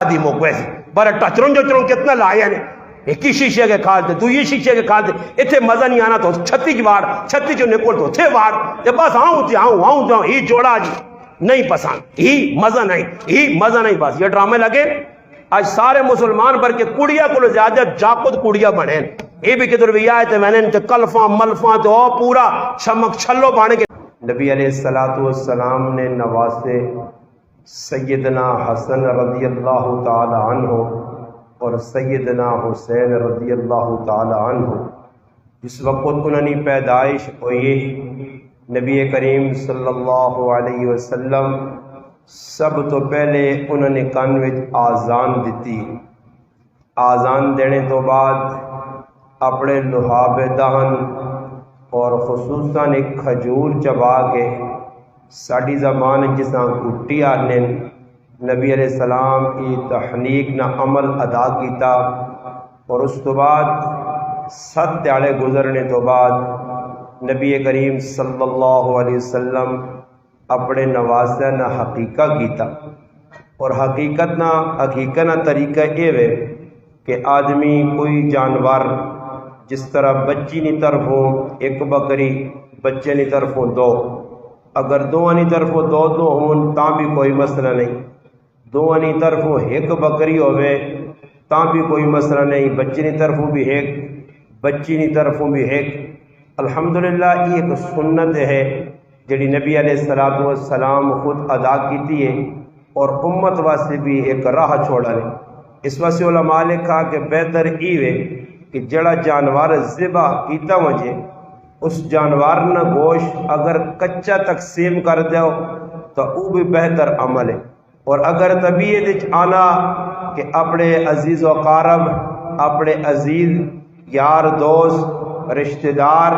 دی موقع سی بارہ ٹچروں جو کتنا لایا نے ایک ہی شیشے کے کھال دے تو یہ شیشے کے کھال دے اتھے مزہ نہیں آنا تو 36 وار 36 جو نکل تو تھے وار تے بس آؤں جاؤں ہی جوڑا جی نہیں پسند ہی مزہ نہیں بس یہ ڈرامے لگے آج سارے مسلمان بھر کے کڑیا کو زیادہ جاپت کڑیا بنے یہ بھی کدھر بھی آئے تھے میں نے کلفاں ملفاں تو پورا چمک چھلو بانے کے نبی علیہ السلام نے نواسے سیدنا حسن رضی اللہ تعالی عنہ اور سیدنا حسین رضی اللہ تعالی عنہ جس وقت انہوں نے پیدائش ہوئی نبی کریم صلی اللہ علیہ وسلم سب تو پہلے انہوں نے کان وچ آزان دیتی آزان دینے تو بعد اپنے لحاب دہن اور خصوصاً ایک کھجور چبا کے ساڑی زبان جساں گھٹی آنے نبی علیہ السلام کی تحنیک نہ عمل ادا کیتا اور اس تو بعد 7 دیہڑے گزرنے تو بعد نبی کریم صلی اللہ علیہ وسلم اپنے نوازہ نہ حقیقہ کیتا اور حقیقت نہ طریقہ یہ ہے کہ آدمی کوئی جانور جس طرح بچی نی طرف ہو ایک بکری بچے نی طرف ہو 2 اگر دوانی طرف دو ہون تاں بھی کوئی مسئلہ نہیں دوانی طرف ایک بکری ہوئے تاں بھی کوئی مسئلہ نہیں بچی نی طرف بھی ایک بچی نی طرف بھی ایک الحمدللہ یہ ایک سنت ہے جڑی نبی علیہ السلام خود ادا کیتی ہے اور امت واسطے بھی ایک راہ چھوڑا ہے اس واسطے علماء نے کہا کہ بہتر یہ ہے کہ جڑا جانور ذبح کیتا وجے اس جانور نہ گوشت اگر کچا تقسیم کر دیو تو وہ بھی بہتر عمل ہے اور اگر طبیعت آنا کہ اپنے عزیز و اقارب اپنے عزیز یار دوست رشتہ دار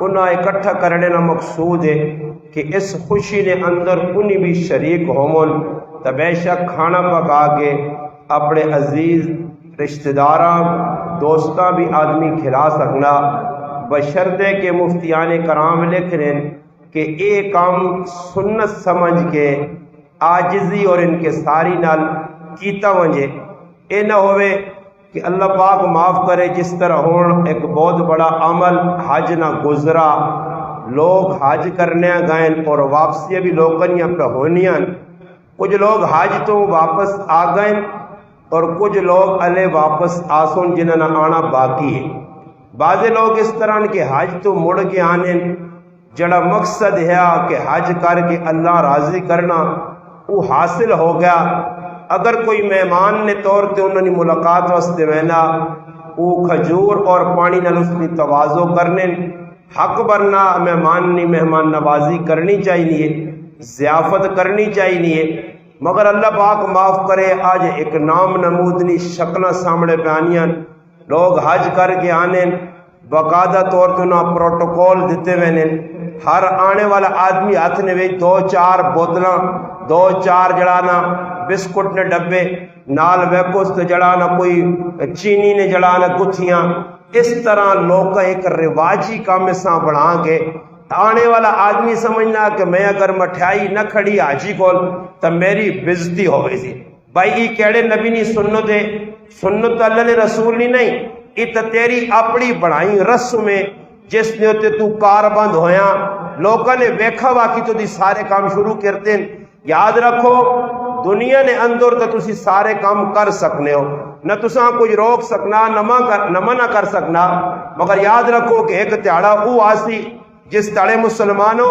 انہیں اکٹھا کرنے کا مقصود ہے کہ اس خوشی نے اندر انہی بھی شریک ہومن تو بے شک کھانا پکا کے اپنے عزیز رشتہ داراں دوستاں بھی آدمی کھلا سکنا بشرطے کے مفتیان کرام لکھ رہے ہیں کہ ایک کام سنت سمجھ کے عاجزی اور ان کے ساری نال کیتا ونجے اے نہ ہوئے کہ اللہ پاک معاف کرے جس طرح ہون ایک بہت بڑا عمل حج نہ گزرا لوگ حج کرنے گئے اور واپسی بھی لوگنیاں پہ ہونیاں کچھ لوگ حج تو واپس آ گئے اور کچھ لوگ علیہ واپس آسن جنہاں آنا باقی ہے بعض لوگ اس طرح کے حج تو مڑ کے آنے جڑا مقصد ہے کہ حج کر کے اللہ راضی کرنا وہ حاصل ہو گیا اگر کوئی مہمان نے طور تے انہوں نے ملاقات واسطے وینا وہ کھجور اور پانی نال اس کی توازو کرنے حق برنا مہمان نوازی کرنی چاہیے ضیافت کرنی چاہیے مگر اللہ پاک معاف کرے آج ایک نام نمودنی شکلیں سامنے پہ آنیاں لوگ حج کر کے آنے باقاعدہ طور پہ انہاں پروٹوکول دیتے ہوئے ہر آنے والا آدمی ہاتھ نے بھی 2-4 بوتلاں 2-4 جڑانا بسکٹ نے ڈبے نال ویکوست جڑانا کوئی چینی نے جڑانا گتھیاں اس طرح لوگ ایک رواجی کام سا بنا کے آنے والا آدمی سمجھنا کہ میں اگر مٹھائی نہ کھڑی حاجی کول تو میری بزتی ہو گئی تھی بھائی یہ کیڑے نبی نہیں سنت ہے سنت اللہ نے رسول نہیں یہ تو تیری اپنی بڑھائی رسم میں جس نے ہوتے تو کار بند ہویا لوگوں نے ویکھا واقعی تو دی سارے کام شروع کرتے ہیں یاد رکھو دنیا نے اندر تو تسی سارے کام کر سکنے ہو نہ تساں کوئی روک سکنا نہ منع کر سکنا مگر یاد رکھو کہ ایک تیاڑا او آسی جس تڑے مسلمانوں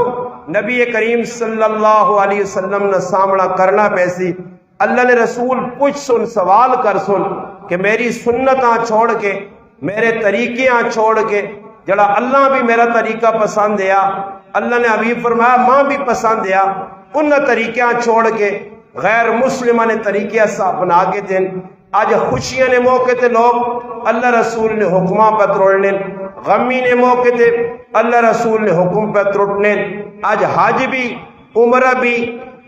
نبی کریم صلی اللہ علیہ وسلم نے سامنا کرنا پیسی اللہ نے رسول پوچھ سن سوال کر سن کہ میری سنتاں چھوڑ کے میرے طریقیاں چھوڑ کے جڑا اللہ بھی میرا طریقہ پسند ہے اللہ نے حبیب فرمایا ماں بھی پسند ہے ان طریقیاں چھوڑ کے غیر مسلمہ نے طریقے سا بنا کے دیں آج خوشیاں نے موقع تے لوگ اللہ رسول نے حکمہ پہ تروڑنے غمی نے موقع تے اللہ رسول نے حکم پہ تروڑنے آج حج بھی عمرہ بھی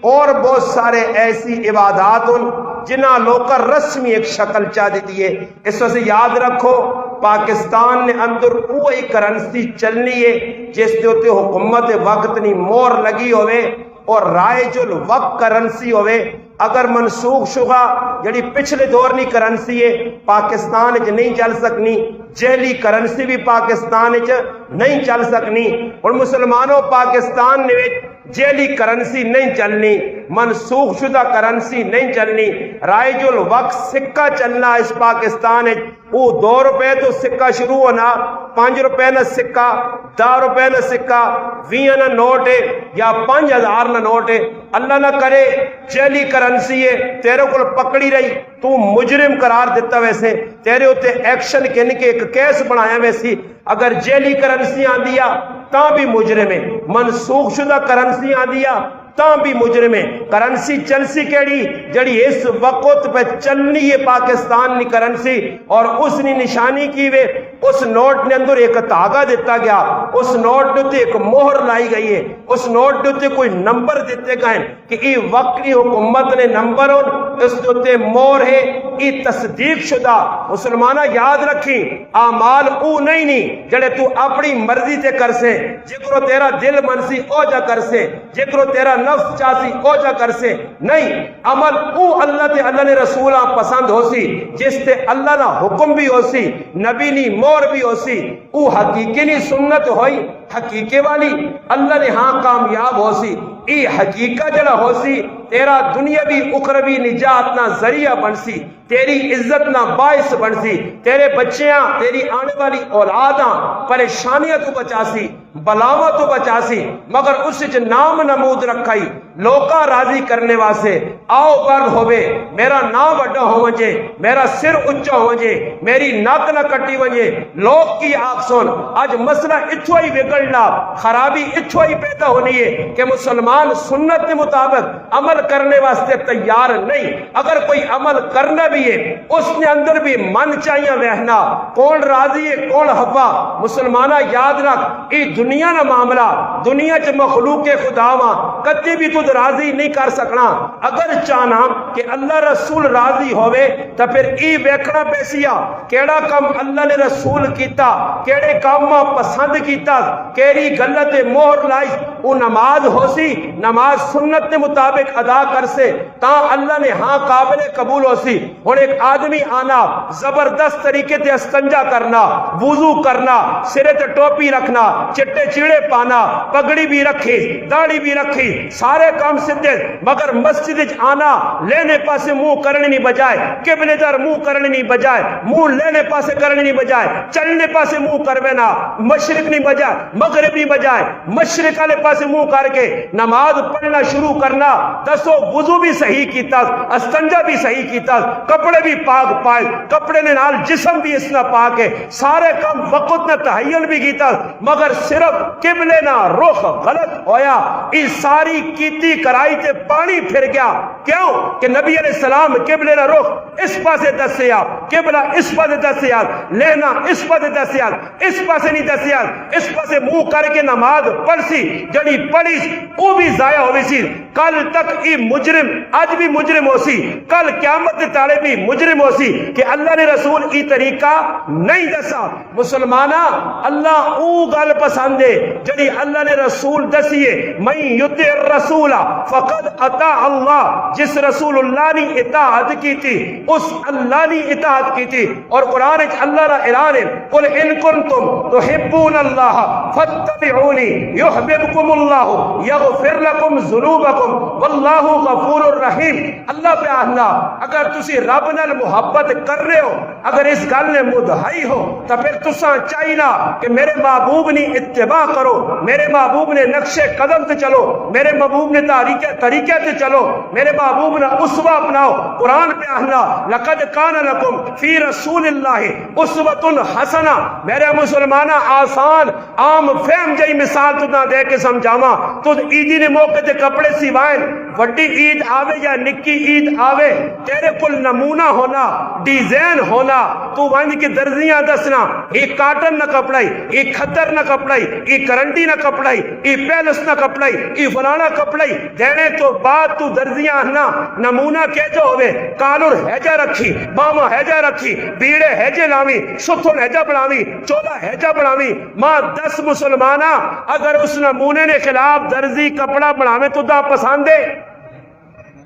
اور بہت سارے ایسی عبادات جنہ لوگ کا رسمی ایک شکل چاہ دیتی ہے اس وجہ سے یاد رکھو پاکستان نے اندر کوئی کرنسی چلنی ہے جس نے ہوتے حکومت وقت نہیں مور لگی ہوئے اور رائے جو وقت کرنسی ہوئے اگر منسوخ شدہ جڑی پچھلے دور نہیں کرنسی ہے پاکستان وچ نہیں چل سکنی، جعلی کرنسی بھی پاکستان وچ نہیں چل سکنی۔ اور مسلمانوں پاکستان نے جعلی کرنسی نہیں چلنی، منسوخ شدہ کرنسی نہیں چلنی، رائج الوقت سکہ چلنا اس پاکستان ہے۔ وہ 2 روپے تو سکہ شروع ہونا، 5 روپے نہ سکہ، 10 روپے نہ سکہ، 20 نہ نوٹ ہے یا 5000 نہ نوٹ ہے۔ اللہ نہ کرے جعلی کرنسی ہے تیرے کو پکڑی رہی تو مجرم قرار دیتا، ویسے تیرے ہوتے ایکشن کہنے کے ایک کیس بنایا ویسی۔ اگر جعلی کرنسی آ دیا تاں بھی مجرم ہے، منسوخ شدہ کرنسی آ دیا تاں بھی مجرم ہے۔ کرنسی چلسی کیڑی جڑی اس وقت پہ چلنی ہے پاکستان نی کرنسی، اور اس نے نشانی کی وے اس نوٹ نے اندر ایک تاغا دیتا گیا، اس نوٹ نے ایک مہر لائی گئی ہے، اس نوٹ نے کوئی نمبر دیتے گئے کہ ای وقت کی حکومت نے نمبر ہو، اس نے مہر ہے، ای تصدیق شدہ۔ مسلمانہ یاد رکھی اعمال او نہیں جڑے تو اپنی مرضی تے کر سے، جکرو تیرا دل منسی او جا کر سے، جکرو تیرا نفس چاہتی او جا کر سے، نہیں عمل او اللہ تے اللہ نے رسولہ پسند ہو سی، جس تے اللہ نہ حکم بھی ہو سی، نبی نی مور بھی ہو سی، او حقیقی نی سنت ہوئی، حقیقے والی اللہ نے ہاں کامیاب ہو سی۔ ای حقیقہ جڑا ہو سی تیرا دنیاوی اخروی نجات نہ ذریعہ بن سی، تیری عزت نہ باعث بن سی، تیرے بچیاں تیری آنے والی اولاداں پریشانیاں تو بچا سی، بلاواں تو بچا سی، مگر اس وچ نام نمود رکھائی لوکاں راضی کرنے واسطے۔ آؤ برد ہوئے میرا نام وڈا ہو ونجے، میرا سر اچا ہو ونجے، میری ناک نہ کٹی ونجے، لوگ کی آنکھ سن۔ آج مسئلہ اتھو ہی بگڑنا، خرابی اتھو ہی پیدا ہونی ہے کہ مسلمان سنت کے مطابق عمل کرنے واسطے تیار نہیں۔ اگر کوئی عمل کرنا بھی ہے اس نے اندر بھی من چاہیے رہنا، کون راضی ہے کون ہوا۔ مسلمانہ یاد رکھ یہ دنیا نہ معاملہ، دنیا چ مخلوق خدا ماں کدی بھی تو راضی نہیں کر سکنا۔ اگر چاہنا کہ اللہ رسول راضی ہوئے تو پھر ای ویکھنا پیسیا کیڑا کام اللہ نے رسول کیتا، کیڑے کام پسند کیتا، کیڑی غلط مہر لائی، وہ نماز ہو سی، نماز سنت کے مطابق ادا کر سے تا اللہ نے ہاں قابل قبول ہو سی۔ اور ایک آدمی آنا زبردست طریقے تے استنجا کرنا، وضو کرنا، سرے تے ٹوپی رکھنا، چٹے چیڑے پانا، پگڑی بھی رکھی، داڑھی بھی رکھی، سارے کام سدھے، مگر مسجد آنا لینے پاسے منہ کرنے نہیں بجائے، قبلے در منہ کرنے نہیں بجائے، منہ لینے پاسے کرنے نہیں بجائے، چلنے پاسے منہ کرنا، مشرق نہیں بجائے مغرب نہیں بجائے، مشرق والے پاسے منہ کر کے نماز پڑھنا شروع کرنا۔ دسو وضو بھی صحیح کیتا، استنجا بھی صحیح کیتا، کپڑے بھی پاک پائے، کپڑے نے نال جسم بھی اس نہ پاک ہے، سارے کام وقت نے تحیل بھی کیتا، مگر صرف قبلے نہ رخ غلط ہویا۔ اس ساری کیتی کرائی تے پانی پھر گیا، کیوں کہ نبی علیہ السلام قبلے نہ رخ اس پاسے دسیا، قبلہ اس پاسے دسیا، لینا اس پاسے دسیا، اس پاسے نہیں دسیا، اس پاسے منہ کر کے نماز پڑھ سی، جڑی پڑھی وہ بھی ضائع ہوئی سی۔ کل تک ای مجرم آج بھی مجرم ہو سی، کل قیامت تالے بھی مجرم ہو سی کہ اللہ نے رسول ای طریقہ نہیں دسا۔ مسلمانہ اللہ او گل پسند ہے جڑی اللہ نے رسول دسیے، من یطع الرسول فقد اطاع اللہ، جس رسول اللہ نے اطاعت کی تھی اس اللہ نے اطاعت کی تھی۔ اور قرآن اللہ را اعلان ہے قل ان کنتم تحبون اللہ فاتبعونی یحببکم اللہ یغفر لکم ذنوبکم واللہ غفور الرحیم۔ اللہ پہ آہنا اگر تسی رب نال محبت کر رہے ہو، اگر اس گل نے مدہائی ہو تو پھر تساں چاہینا کہ میرے محبوب نے اتباع کرو، میرے محبوب نے نقش قدم تے چلو، میرے محبوب نے طریقے تے چلو، میرے محبوب نے اسوہ اپناؤ۔ قرآن پہ آہنا لقد کان لکم فی رسول اللہ اسوۃ حسنہ۔ میرے مسلمانہ آسان عام فہم جائی مثال تو نہ دے کے سمجھاما، تو عیدی نے موقع تے کپڑے سیوائیں، وڈی عید آوے یا نکی عید آوے، تیرے کل نمونہ ہونا، ڈیزائن ہونا، تو وہاں کی درزیاں دسنا، ایک کاٹن نہ کپڑائی، ایک خطر نہ کپڑائی، ایک کرنٹی نہ کپڑائی، ایک پیلس نہ کپڑائی، ایک فلانا کپڑائی دینے تو بعد تو درزیاں آنا نمونہ کیجو ہوئے، کالر ہیجہ رکھی، ماما ہیجہ رکھی، بیڑے ہیجے لامی، ستھن ہیجہ بڑھامی، چولہ ہیجہ بڑھامی۔ ماں 10 مسلمانہ اگر اس نمونے نے خلاف درزی کپڑا بڑھاوے تو دا پسند ہے؟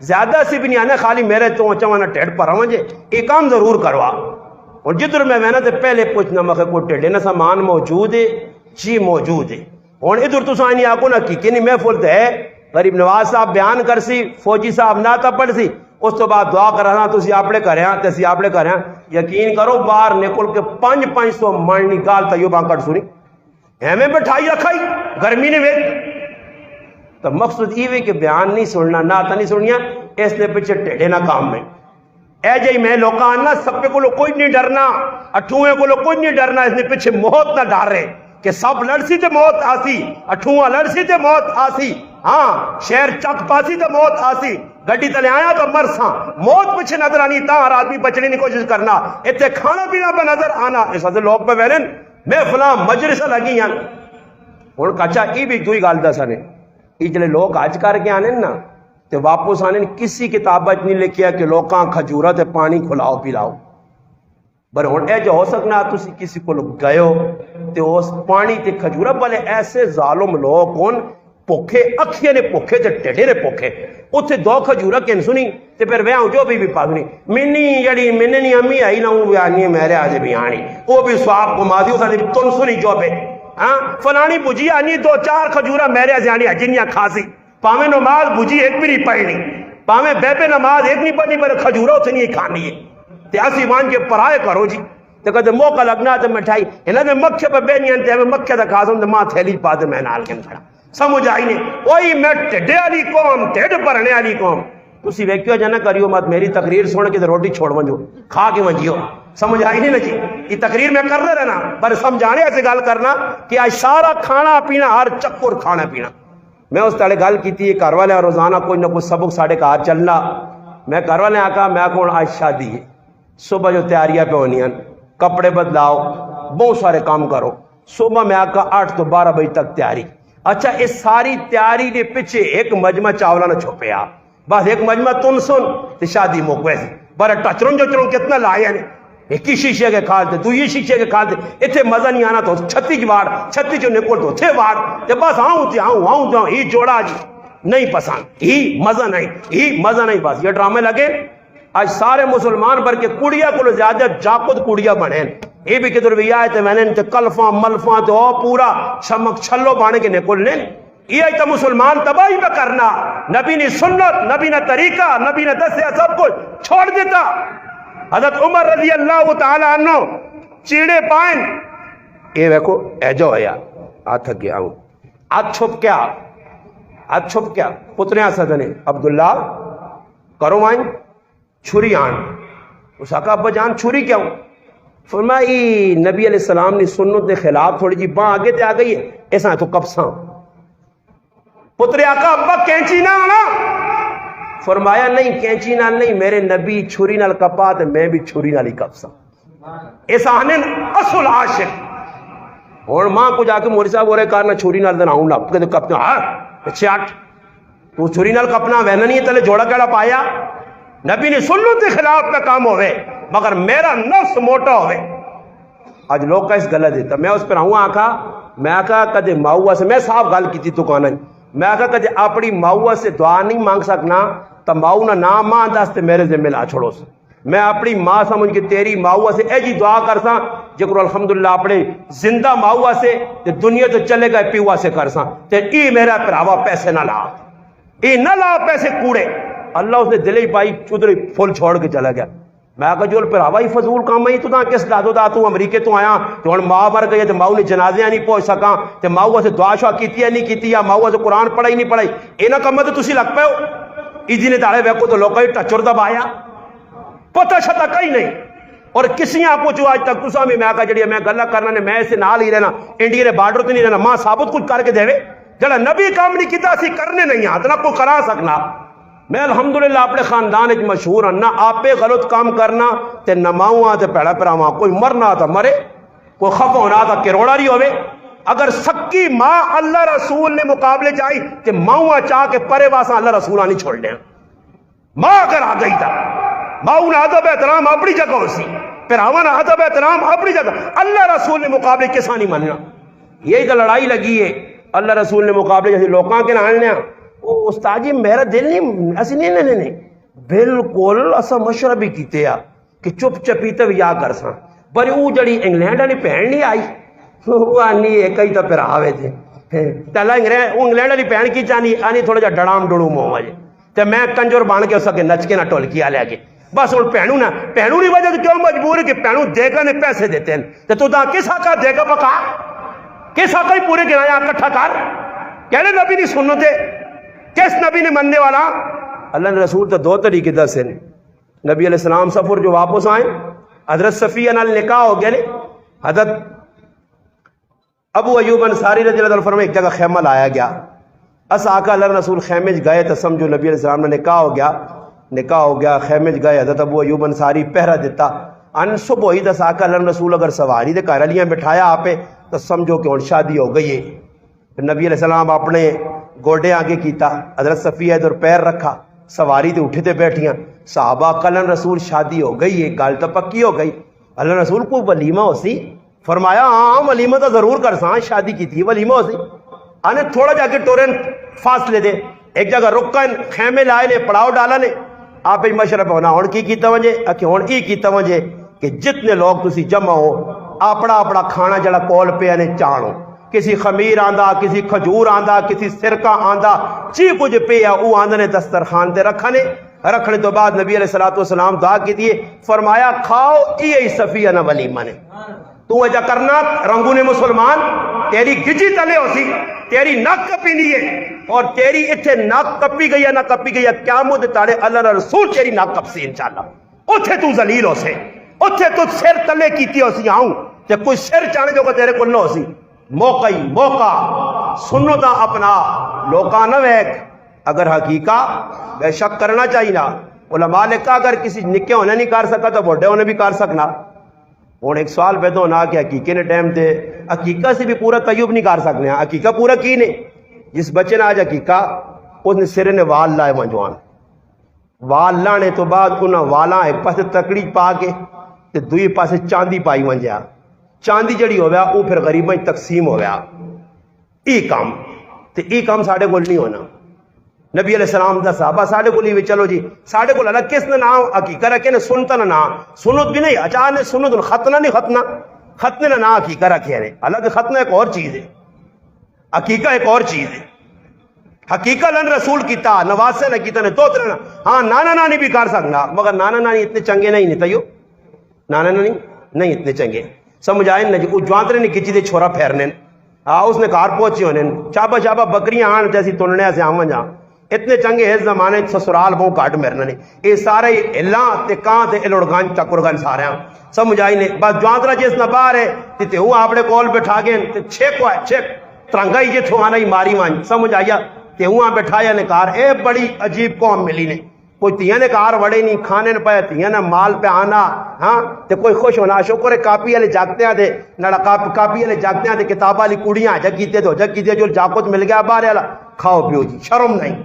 زیادہ سی بھی نہیں آنا خالی میرے تو چوانا ٹیڑ پر آؤں جے ایک کام ضرور کروا اور جدھر میں تے پہلے پوچھنا مکھے کو ٹیڑے نا سامان موجود ہے چی موجود ہے اور ادھر تو سانی آکو نا کی نہیں محفل تے ہے غریب نواز صاحب بیان کر سی فوجی صاحب ناتا پڑھ سی اس تو بعد دعا کرانا تو سی اپنے کریں تے سی اپنے کریں یقین کرو باہر نکل کے 500 ماننی گال تیو بانکڑ سنی ہمیں بٹھائی رکھائی گرمی نے ویٹ تو مقصد یہ کہ بیان نہیں سننا ناتا نہیں سنیا اس نے پیچھے ٹیڑے نہ کام میں اے جائی میں لوکاں آنا سب کو کوئی نہیں ڈرنا اٹھوئے کو کوئی نہیں ڈرنا اس نے پیچھے موت نہ ڈار رہے کہ سب لڑسی تے موت آسی اٹھواں لڑسی تے موت آسی ہاں شہر چک پاسی تے موت آسی گڈی تلے آیا تو مرساں موت پیچھے نظر آنی تا ہر آدمی بچنے کی کوشش کرنا اتنے کھانا پینا پہ نظر آنا اس وقت لوگ پہ ویلن میں فلاں مجلس لگی ہیں ہوں کچا یہ بھی دوئی گال دس آنے یہ جلے لوگ آج کر کے آنے نا تو واپس آنے کسی کتابہ نہیں لکھیا کہ لوکاں کھجورہ تے پانی کھلاؤ پلاؤ بر ہوں اے جو ہو سکنا تسی کسی کو لوگ گئے ہو تو اس پانی تے کھجورہ بلے ایسے ظالم لوگ کون پوکھے اکھیے نے پوکھے تے ٹیڑے نے پوکھے اتھے 2 کھجورہ کن سنی تے پھر ویاں جو بھی پاسنی منی جڑی مننی امی آئی نہ وہ آنی میرے آج بھی آنی وہ بھی سواب کو ماضی ہو سکتی تن سنی جو پہ فلانی بجی آنی 2-4 کھجورہ میرے آج آنی جنیا کھاسی پاویں نماز بجی ایک بھی نہیں پڑھنی پاویں بے نماز ایک نہیں پڑھنی پر کھجورہ اتھے نہیں کھانی ہے تے اسی وان کے پرائے کرو جی تے کہتے موقع لگنا تے مٹھائی انہاں نے مکھے پہ بے نہیں انتے ہمیں مکھے دا کھاسوں تے ماں تھیلی پا دے میں نال کے کھڑا سمجھ آئی نہیں وہی میں ٹڈے والی قوم ٹڈ پرنے والی قوم تسی ویکھیو جا نہ کریو مت میری تقریر سن کے روٹی چھوڑ ونجو کھا کے ونجیو سمجھ آئی نہیں نا جی یہ تقریر میں کر رہنا پر سمجھانے ایسے گل کرنا کہ آج سارا کھانا پینا ہر چکر کھانا پینا میں اس تالے گل کی تھی گھر والے روزانہ کوئی نہ کوئی سبق ساڑھے کا چلنا میں گھر والے آکا میں کون آج شادی ہے صبح جو تیاریاں پہ ہونی ہیں کپڑے بدلاؤ بہت سارے کام کرو صبح میں آکا 8 تو 12 بجے تک تیاری اچھا اس ساری تیاری کے پیچھے ایک مجمع چاولا نہ چھوپے آپ بس ایک مجمع تن سن تو شادی موقع سی بڑا ٹچروں جو چروں کتنا لائے ہیں ایک ہی شیشے کے کھالتے تو یہ شیشے کے کھالتے اتنے مزہ نہیں آنا تو 36 وار 36 جو نکل تو تھے وار تے بس آؤں ہی جوڑا جی نہیں پسند ہی مزہ نہیں بس یہ ڈرامے لگے آج سارے مسلمان بھر کے کڑیا کو زیادہ جاپت کڑیا بنے یہ بھی کدھر بھی آئے تھے میں نے کلفاں ملفاں تو پورا چمک چھلو بانے کے نکل لیں یہ تو مسلمان تباہی پہ کرنا نبی نے سنت نبی نے طریقہ نبی نے دسیا سب کچھ چھوڑ دیتا حضرت عمر رضی اللہ تعالیٰ عنہ چیڑے پائیں یہ ویکو ایجو ہے یار آتھ گیا ہوں آتھ چھپ کیا پتریاں سدنے عبداللہ کرو مائیں چھری آن اس آقا ابا جان چھری کیا ہوں فرمائی نبی علیہ السلام نے سنت نے خلاف تھوڑی جی باں آگے تے آ گئی ہے ایسا ہے تو کپساں پتر آقا ابا کینچی نہ آنا فرمایا نہیں کینچی نال نہیں میرے نبی چھری نال کپا تے میں بھی چھری نال ہی کپساں ایسا آنن اصل عاشق اور ماں کو جا کے موری صاحب ہو رہے کارنا چھری نال دن آؤں لپ کے کپنا ہاں اچھے آٹھ تو چھری نال کپنا وینا نہیں ہے تلے جوڑا کیڑا پایا نبی نے سنت کے خلاف پہ کام ہوئے مگر میرا نفس موٹا ہوئے آج لوگ کا اس غلط دیتا میں اس پر آؤں آکھا میں آکھا کدے ماؤہ سے میں صاحب گل کی تھی تو کانا میں آکھا کدے اپنی ماؤہ سے دعا نہیں مانگ سکنا تو ماؤں نہ نام ماں دستے میرے ذمہ لا چھوڑو سے میں اپنی ماں سمجھ کے تیری ماؤہ سے اے جی دعا کرساں جکر الحمدللہ اپنے زندہ ماؤہ سے دنیا تو چلے گئے پیوہ سے کرساں تے ای میرا پراوا پیسے نہ لا ای نہ لا پیسے کوڑے اللہ اس نے دلی پائی چودری پھول چھوڑ کے چلا گیا میں کہا جو پھر ہوائی فضول کام ہے تو تاں کس دادو دا تو امریکہ تو آیا تو ہن ماں مر گئی تے ماؤ نے جنازیاں نہیں پہنچ سکاں تے ماؤ سے دعا شوا کیتی ہے نہیں کیتی یا ماؤ سے قرآن پڑھائی نہیں پڑھائی اینا کم تے تسی لگ پے ہو ایجی نے تاڑے ویکو تو لوکائی ٹچر دبایا پتہ شتا کئی نہیں اور کسی آپ کو جو آج تک تسا میں کہا جڑی میں گلا کرنا نے میں سے نال ہی رہنا انڈیا نے بارڈر تے نہیں رہنا ماں ثابت کچھ کر کے دے جڑا نبی کام نہیں کیتا اسی کرنے نہیں ہاتھ نہ کو کرا سکنا میں الحمدللہ اپنے خاندان ایک مشہور ہوں نہ آپ پہ غلط کام کرنا تے نماؤں آتے پیڑا پراواں کوئی مرنا آتا مرے کوئی خفا ہونا آتا کروڑا رہی ہوئے اگر سکی ماں اللہ رسول نے مقابلے چاہی تے ماؤں چاہ کے پرے واسا اللہ رسول نہیں چھوڑ دیں ماں اگر آ گئی تھا ماؤں نے ادب احترام اپنی جگہ ہو سی پراواں نے ادب احترام اپنی جگہ اللہ رسول نے مقابلے کسا نہیں ماننا یہی تو لڑائی لگی ہے اللہ رسول نے مقابلے جیسے لوکاں کے نہ آنے استاد جی میرا دل نہیں اسی نہیں بالکل اسا مشورہ بھی کیتے آ کہ چپ چپیتے بھی یا کر ساں پر وہ جڑی انگلینڈ والی بہن نہیں آئی وہ آنی ایک ہی تو پھر آوے تھے تلا انگلینڈ والی بہن کی چاہنی آنی تھوڑا جا ڈڑام ڈڑو مو مجھے تو میں کنجور بان کے اس کے نچ کے نہ ٹولکیا لے کے بس اور پہنوں نہ پہنوں نہیں وجہ کیوں مجبور ہے کہ پہنوں دے گا نے پیسے دیتے ہیں تو دا کس حقا دے گا پکا کس حقا ہی پورے گرایا اکٹھا کر کہنے نبی نہیں سنتے کس نبی نے مننے والا اللہ نے رسول تو دو طریقے دس ہیں نبی علیہ السلام سفر جو واپس آئیں حضرت صفیہ نال نکاح ہو گیا حضرت ابو ایوب انصاری رضی اللہ عنہ فرمائے ایک جگہ خیمہ لایا گیا اس آقا اللہ رسول خیمے گئے تو سمجھو نبی علیہ السلام نے نکاح ہو گیا خیمے گئے حضرت ابو ایوب انصاری پہرا دیتا ان صبح ہی دس آقا اللہ رسول اگر سواری دے گھر والیاں بٹھایا آپ تو سمجھو کہ ہن شادی ہو گئی ہے نبی علیہ السلام اپنے گوڈے آگے کیتا حضرت صفیہ ادھر پیر رکھا سواری تے اٹھتے بیٹھیاں صحابہ اللہ رسول شادی ہو گئی ہے گل تو پکی ہو گئی اللہ رسول کو ولیمہ ہو سی فرمایا ہاں ولیمہ تو ضرور کر ساں شادی کی تھی ولیمہ ہو سی آنے تھوڑا جا کے ٹورن فاصلے دے ایک جگہ رکن خیمے لائے نے پڑاؤ ڈالا نے آپ ہی مشرف ہونا ہون کی کیتا وجے کہ ہون ای کیتا وجے کہ جتنے لوگ تسی جمع ہو اپنا کھانا جڑا کول پہ نے چانو کسی خمیر آندا کسی کھجور آندا کسی سرکہ آندا چی کچھ پیا او آندہ نے دسترخوان تے رکھنے تو بعد نبی علیہ السلام دعا کی دیئے فرمایا کھاؤ یہ صفیہ نہ ولیمہ نے تو وجہ کرنا رنگوں نے مسلمان تیری گجی تلے ہو سی تیری ناک کپی نہیں ہے اور تیری اتھے ناک کپی گئی نہ کپی گئی قیامت تاڑے اللہ رسول تیری ناک کپ سی انشاءاللہ اتھے تو ذلیل ہو سے اتھے تو سر تلے کیتی ہو سی آؤں تے کوئی سر چانے جو کہ تیرے کو نہ ہو سی موقع سنو دا اپنا لوکا نہ ویک اگر حقیقہ بے شک کرنا چاہیے نا علماء نے کہا اگر کسی نکے ہونے نہیں کر سکا تو بڑھے ہونے بھی کر سکنا اور ایک سوال پیدا ہونا کہ حقیقے نے ٹائم تے حقیقہ سے بھی پورا تیوب نہیں کر سکنے حقیقہ پورا کی نہیں جس بچے نے آج حقیقہ اس نے سرے نے وال لائے منجوان وال لانے تو بعد انہاں والاں ایک پاسے تکڑی پا کے تے دوئی پاسے چاندی پائی منجیا چاندی جڑی ہو گیا وہ پھر غریباں تقسیم ہو گیا ای کام ساڑھے گل نہیں ہونا نبی علیہ السلام دا صحابہ ساڑھے گلی بھی چلو جی ساڑھے گل اللہ کس نے نام حقیقہ رکھے نے سنتا نہ سنت بھی نہیں اچانے سنت خطنا نہیں ختنے نہ حقیقہ رکھے نے اللہ کے ختنہ ایک اور چیز ہے حقیقہ ایک اور چیز ہے حقیقہ لن رسول کیتا نواز سے نہ کیتا نے دو ترنا ہاں نانا نانی بھی کر سکنا مگر نانا نانی اتنے چنگے نہیں تیو نانا نانی نہیں اتنے چنگے سمجھ آئے نہ وہ جوانترے نے کچی دے چھوڑا پھیرنے اس نے کار پہنچی ہونے چابا بکریاں آن جیسی تننے سے آمن جا اتنے چنگے ہے زمانے سسرال بہو کاٹ مرنے یہ سارے اللہ تے کان تے الڑگان چکرگان سارے ہیں سمجھ آئی نے بس جوانترا جس نہ باہر ہے تے ہوں آپ نے کول بٹھا گئے تے چھیک کو ہے چھیک ترنگا ہی جے تھوانا ہی ماری مان سمجھ آیا تے ہوں آپ بٹھایا نے کار اے بڑی عجیب قوم ملی نے کوئی تیاں نے کار وڑے نہیں کھانے نے پایا تیاں نے مال پہ آنا ہاں تے کوئی خوش ہونا شکر ہے کاپی والے جاگتے ہیں دے نڑا کاپی والے جاگتے ہیں دے کتاب والی کڑیاں جگ کیتے جو جاکت مل گیا باہر والا کھاؤ پیو جی شرم نہیں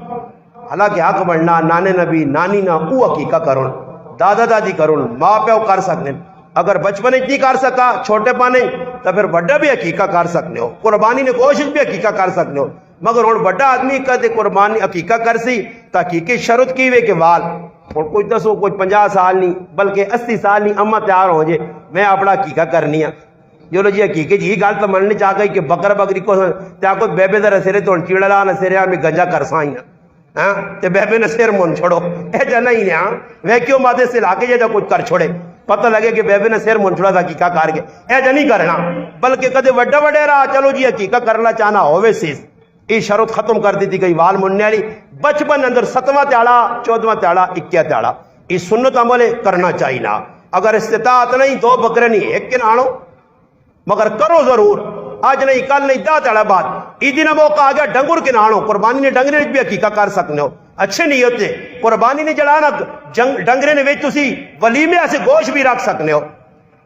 حالانکہ حق بڑھنا نانے نبی نانی نہ او حقیقہ کرن دادا دادی کرن ماں پیو کر سکنے اگر بچپن نہیں کر سکا چھوٹے پانے تو پھر بڑا بھی حقیقہ کر سکنے ہو قربانی نے کوشش بھی حقیقہ کر سکنے ہو مگر ہوں بڑا آدمی کہتے قربانی حقیقہ کر سی تو حقیقی شرط کی وے کہ وال اور کوئی دسو کوئی 50 سال نہیں بلکہ 80 سال نہیں اما تیار ہو جے میں اپنا حقیقہ کرنی ہے جو لو جی حقیقی جی گل تو مننی چاہ گئی کہ بکر بکری کو تیا کو بے در سرے تو چیڑلا نہ سرے میں گنجا کر سائیں ہاں تے بے نے سر من چھوڑو اے جا نہیں نے ہاں وہ کیوں مادے سے لا کے جا کچھ کر چھوڑے پتہ لگے کہ بے نے سر من چھوڑا تھا حقیقہ کر کے اے جا نہیں کرنا بلکہ کدے وڈا وڈیرا چلو جی حقیقہ کرنا چاہنا ہووے سیز یہ شرط ختم کر دی تھی گئی وال مننے والی بچپن اندر 7واں تیاڑا 14واں تیاڑا 21 تیاڑا یہ سنت عمل کرنا چاہیے نا اگر استطاعت نہیں 2 بکرے نہیں ایک کن آنو مگر کرو ضرور آج نہیں کل نہیں 10 تیاڑا بعد یہ دن موقع آ گیا ڈنگر کن آنو قربانی نے ڈنگرے بھی حقیقہ کر سکنے ہو اچھے نہیں ہوتے قربانی نے جڑانا ڈنگرے نے ویچ تسی ولیمے ایسے گوشت بھی رکھ سکنے ہو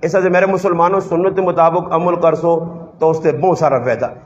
ایسا سے میرے مسلمانوں سنت مطابق عمل کر سو تو اس سے بہت سارا فائدہ